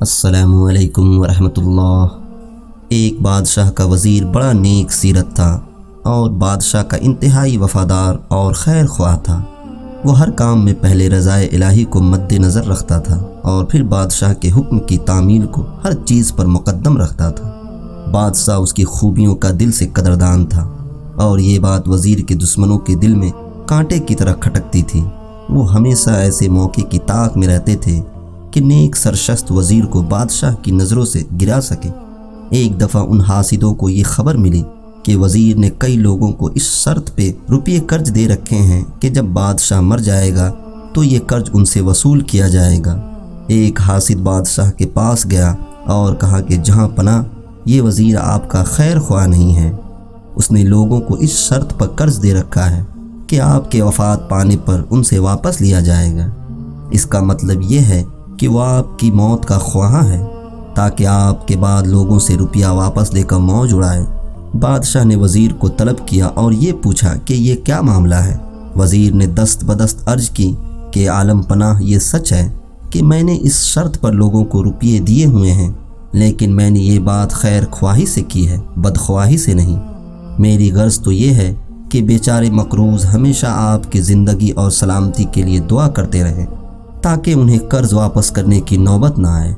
अस्सलामु अलैकुम वरहमतुल्लाह। एक बादशाह का वज़ीर बड़ा नेक सीरत था और बादशाह का इंतहाई वफ़ादार और खैर ख्वाह था। वो हर काम में पहले रज़ाए इलाही को मद्देनज़र रखता था और फिर बादशाह के हुक्म की तामील को हर चीज़ पर मुक़द्दम रखता था। बादशाह उसकी खूबियों का दिल से कदरदान था और ये बात वज़ीर के दुश्मनों के दिल में कांटे की तरह खटकती थी। वो हमेशा ऐसे मौके की ताक में रहते थे कि नेक सरशस्त वज़ीर को बादशाह की नज़रों से गिरा सके। एक दफ़ा उन हासिदों को ये खबर मिली कि वज़ीर ने कई लोगों को इस शर्त पे रुपये कर्ज दे रखे हैं कि जब बादशाह मर जाएगा तो ये कर्ज उनसे वसूल किया जाएगा। एक हासिद बादशाह के पास गया और कहा कि जहाँ पनाह, ये वज़ीर आपका खैर ख्वाह नहीं है। उसने लोगों को इस शर्त पर कर्ज दे रखा है कि आपके वफ़ात पाने पर उनसे वापस लिया जाएगा। इसका मतलब ये है कि वह आपकी मौत का ख्वाह है ताकि आपके बाद लोगों से रुपया वापस लेकर मौज उड़ाए। बादशाह ने वज़ीर को तलब किया और ये पूछा कि ये क्या मामला है। वज़ीर ने दस्त बदस्त अर्ज की कि आलम पनाह, ये सच है कि मैंने इस शर्त पर लोगों को रुपये दिए हुए हैं, लेकिन मैंने ये बात खैर ख्वाही से की है, बदख्वाही से नहीं। मेरी गर्ज तो ये है कि बेचारे मकरूज़ हमेशा आपकी ज़िंदगी और सलामती के लिए दुआ करते रहें ताकि उन्हें कर्ज़ वापस करने की नौबत ना आए।